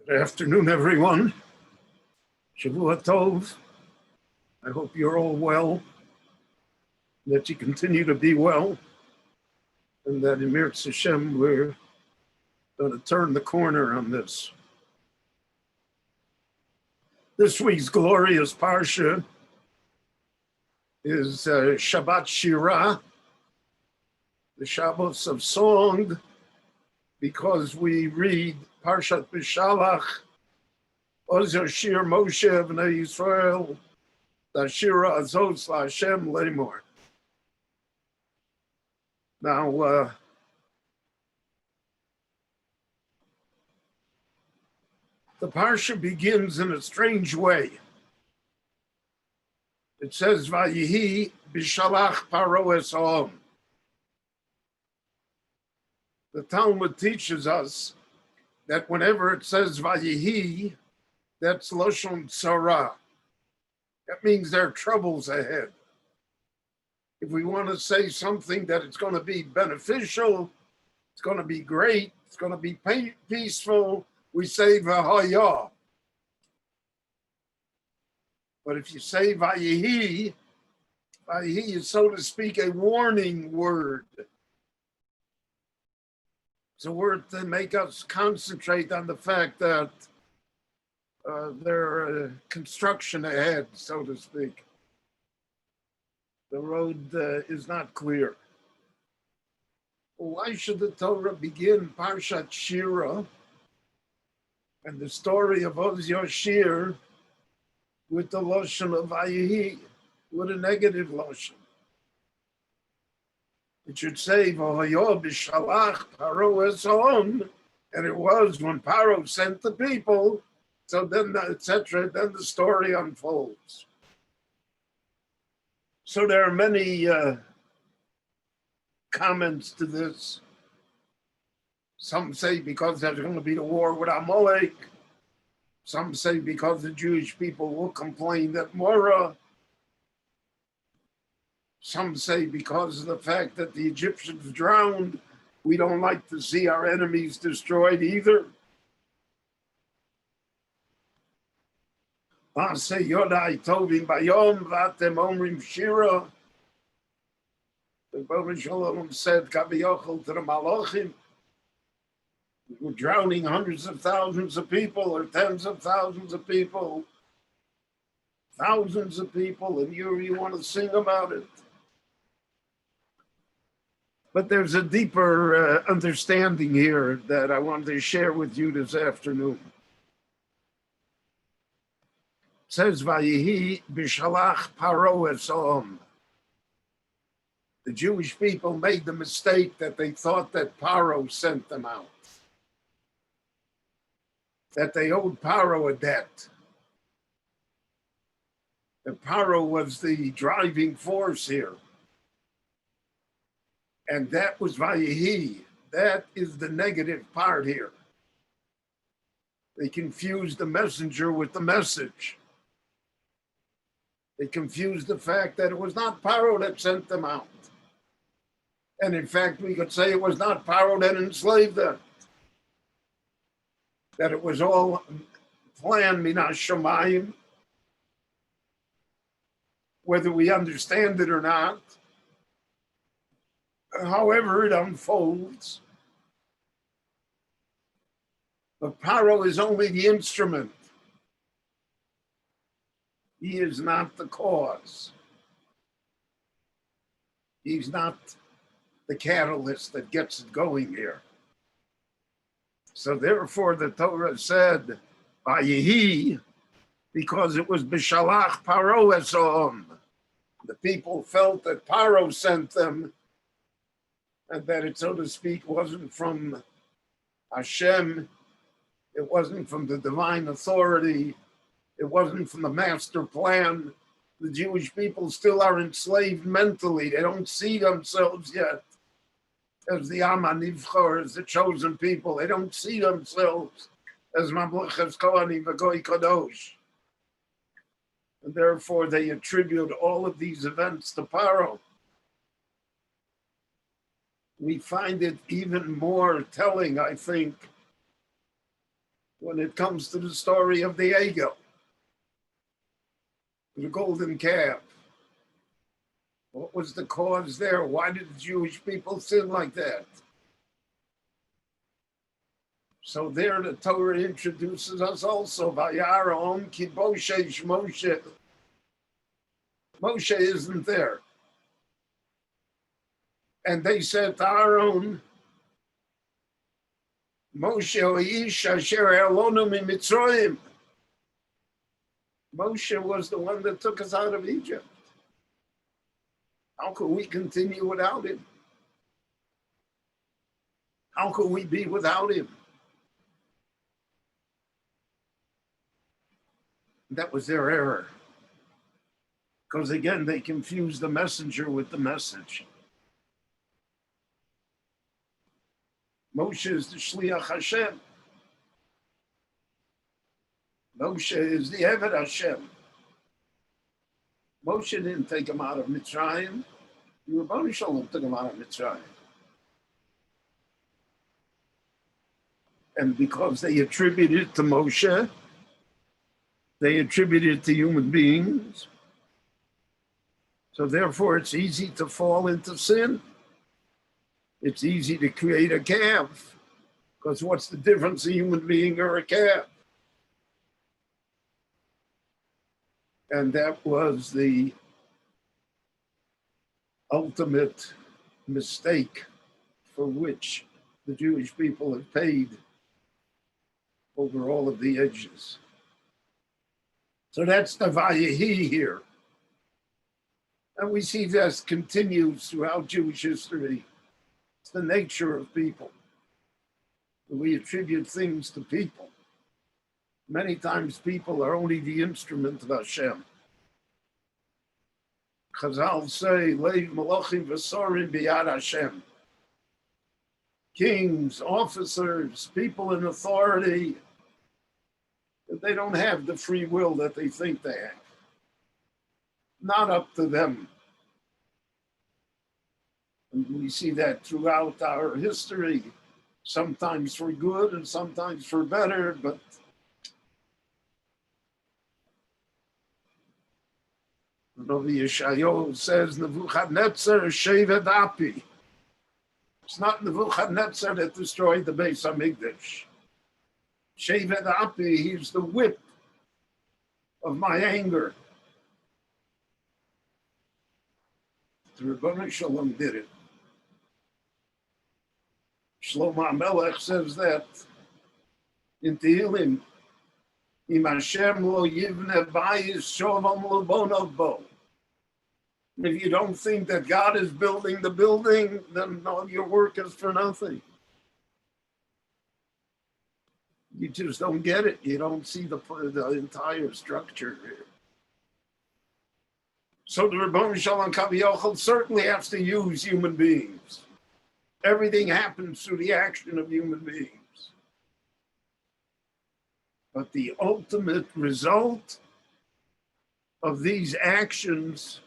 Good afternoon, everyone. Shavua Tov. I hope you're all well, that you continue to be well, and that in Mirz Hashem, we're going to turn the corner on this. This week's glorious Parsha is Shabbat Shirah, the Shabbos of song, because we read Parshat B'Shalach, Oz Yashir Moshe B'nai Yisrael, Dashira Azos LaHashem Lemor. Now, the Parsha begins in a strange way. It says, Vayihi B'Shalach Paro Es Ha'om. The Talmud teaches us that whenever it says Vayihi, that's Lashon Tzara. That means there are troubles ahead. If we want to say something that it's going to be beneficial, it's going to be great, it's going to be peaceful, we say Vahaya. But if you say Vayihi, Vayihi is, so to speak, a warning word. It's a word to make us concentrate on the fact that there construction ahead, so to speak. The road is not clear. Why should the Torah begin Parshat Shira and the story of Oz Yashir with the Lashon of Vayihi, with a negative Lashon? It should say, V'hoyo b'shalach Paro es ha'om, and it was when Paro sent the people, so then, etc., then the story unfolds. So there are many comments to this. Some say because there's going to be the war with Amalek. Some say because the Jewish people will complain that Mora. Some say because of the fact that the Egyptians drowned, we don't like to see our enemies destroyed either. Say Yodai Tovim Bayom Vatem Omrim Shira. The Baruch Shalom said Kaviyochel to the Malachim. We're drowning hundreds of thousands of people or tens of thousands of people. Thousands of people, and you want to sing about it. But there's a deeper understanding here that I wanted to share with you this afternoon. It says, Vayihi b'shalach Paro es ha'om. The Jewish people made the mistake that they thought that Paro sent them out, that they owed Paro a debt. That Paro was the driving force here. And that was Vayihi. That is the negative part here. They confused the messenger with the message. They confused the fact that it was not Paro that sent them out. And in fact, we could say it was not Paro that enslaved them. That it was all planned minas shamayim. Whether we understand it or not, however it unfolds. But Paro is only the instrument. He is not the cause. He's not the catalyst that gets it going here. So therefore the Torah said, Vayihi, because it was B'shalach Paro es ha'om. The people felt that Paro sent them, and that it, so to speak, wasn't from Hashem, it wasn't from the divine authority, it wasn't from the master plan. The Jewish people still are enslaved mentally. They don't see themselves yet as the Am HaNivchar, as the chosen people. They don't see themselves as Mamlechas Kohanim v'Goy Kadosh. And therefore they attribute all of these events to Paro. We find it even more telling, I think, when it comes to the story of the ego, the golden calf. What was the cause there? Why did the Jewish people sin like that? So there the Torah introduces us also, Vayaron ki Moshe Moshe. Moshe isn't there. And they said to Aaron, Moshe Oish Asher Elonu miMitzrayim. Moshe was the one that took us out of Egypt. How could we continue without him? How could we be without him? That was their error. Because again, they confused the messenger with the message. Moshe is the Shliach Hashem. Moshe is the Eved Hashem. Moshe didn't take him out of Mitzrayim. The Rebbeinu Shalom took him out of Mitzrayim. And because they attributed it to Moshe, they attributed it to human beings. So therefore, it's easy to fall into sin. It's easy to create a calf, because what's the difference, a human being or a calf? And that was the ultimate mistake for which the Jewish people have paid over all of the ages. So that's the Vayehi here. And we see this continues throughout Jewish history. It's the nature of people. We attribute things to people. Many times people are only the instrument of Hashem. Chazal say, Leiv Malachim V'Sorim B'Yad Hashem. Kings, officers, people in authority, they don't have the free will that they think they have. Not up to them. And we see that throughout our history, sometimes for good and sometimes for better, but Rabbi Yeshayahu says, Nebuchadnezzar Shevet Api. It's not Nebuchadnezzar that destroyed the Beis HaMikdash. Shevet Api, he's the whip of my anger. The Rebbeinu Shalom did it. Shlomo HaMelech says that in Tehillim, Im Hashem lo yivne bayis shovam lo bonav bo. If you don't think that God is building the building, then all your work is for nothing. You just don't get it. You don't see the entire structure here. So the Rebbeinu Shalom Kaviyachal certainly has to use human beings. Everything happens through the action of human beings. But the ultimate result of these actions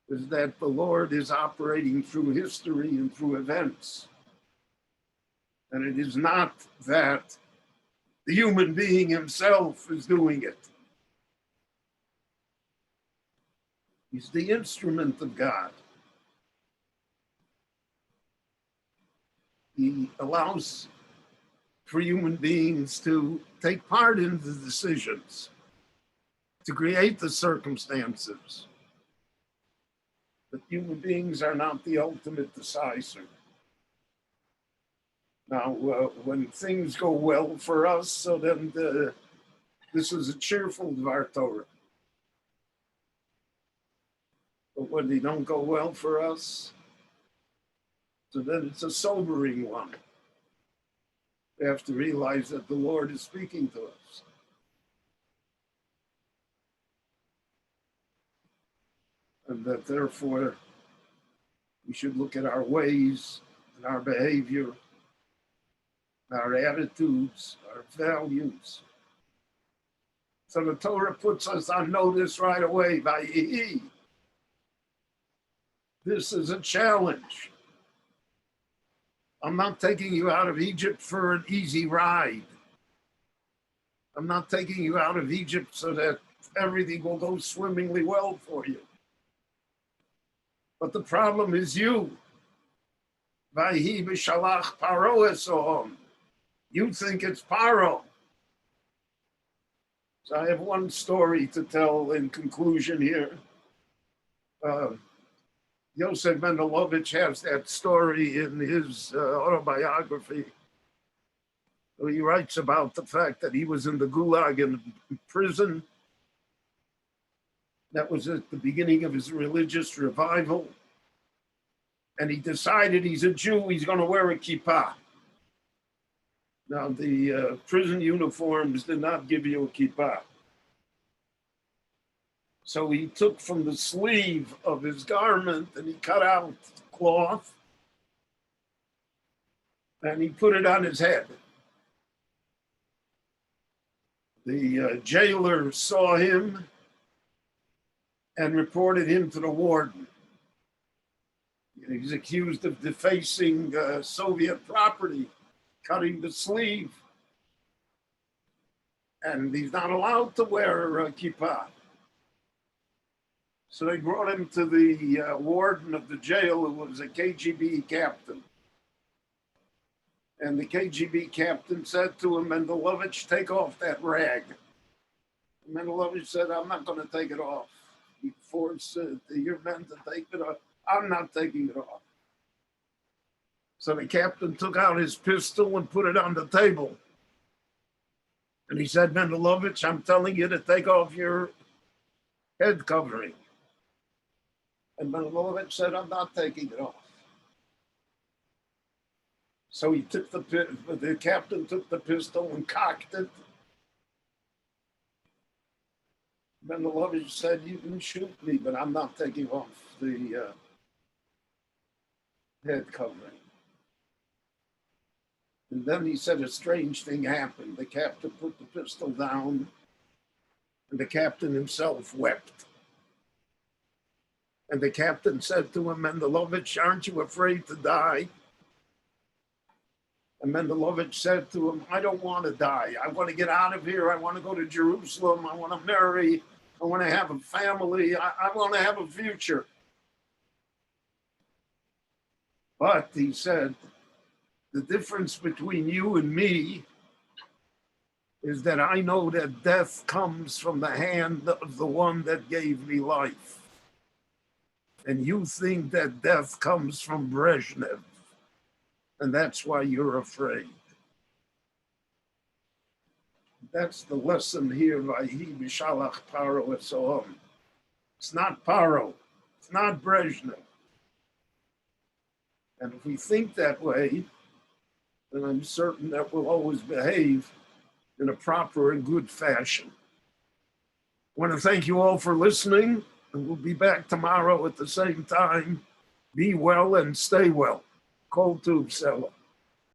is that the Lord is operating through history and through events. And it is not that the human being himself is doing it. He's the instrument of God. He allows for human beings to take part in the decisions, to create the circumstances. But human beings are not the ultimate decisive. Now, when things go well for us, so then this is a cheerful Dvar Torah. But when they don't go well for us, so then it's a sobering one. We have to realize that the Lord is speaking to us. And that therefore we should look at our ways and our behavior, our attitudes, our values. So the Torah puts us on notice right away by Yehi. This is a challenge. I'm not taking you out of Egypt for an easy ride. I'm not taking you out of Egypt so that everything will go swimmingly well for you. But the problem is you. Vayhi b'shalach paro esohom. You think it's Paro. So I have one story to tell in conclusion here. Yosef Mendelovich has that story in his autobiography. He writes about the fact that he was in the Gulag in prison. That was at the beginning of his religious revival. And he decided he's a Jew, he's going to wear a kippah. Now, the prison uniforms did not give you a kippah. So he took from the sleeve of his garment and he cut out cloth and he put it on his head. The jailer saw him and reported him to the warden. He's accused of defacing Soviet property, cutting the sleeve, and he's not allowed to wear a kippah. So they brought him to the warden of the jail, who was a KGB captain. And the KGB captain said to him, Mendelovich, take off that rag. And Mendelovich said, I'm not going to take it off. He forced your men to take it off. I'm not taking it off. So the captain took out his pistol and put it on the table. And he said, Mendelovich, I'm telling you to take off your head covering. And Mendelovich said, I'm not taking it off. So he took the captain took the pistol and cocked it. Mendelovich said, you can shoot me, but I'm not taking off the head covering. And then he said a strange thing happened. The captain put the pistol down and the captain himself wept. And the captain said to him, Mendelovich, aren't you afraid to die? And Mendelovich said to him, I don't want to die. I want to get out of here. I want to go to Jerusalem. I want to marry. I want to have a family. I want to have a future. But he said, the difference between you and me is that I know that death comes from the hand of the one that gave me life. And you think that death comes from Brezhnev. And that's why you're afraid. That's the lesson here. Vayhi b'shalach paro esohom. It's not Paro. It's not Brezhnev. And if we think that way, then I'm certain that we'll always behave in a proper and good fashion. I want to thank you all for listening, and we'll be back tomorrow at the same time. Be well and stay well. Kol Tuv Selah.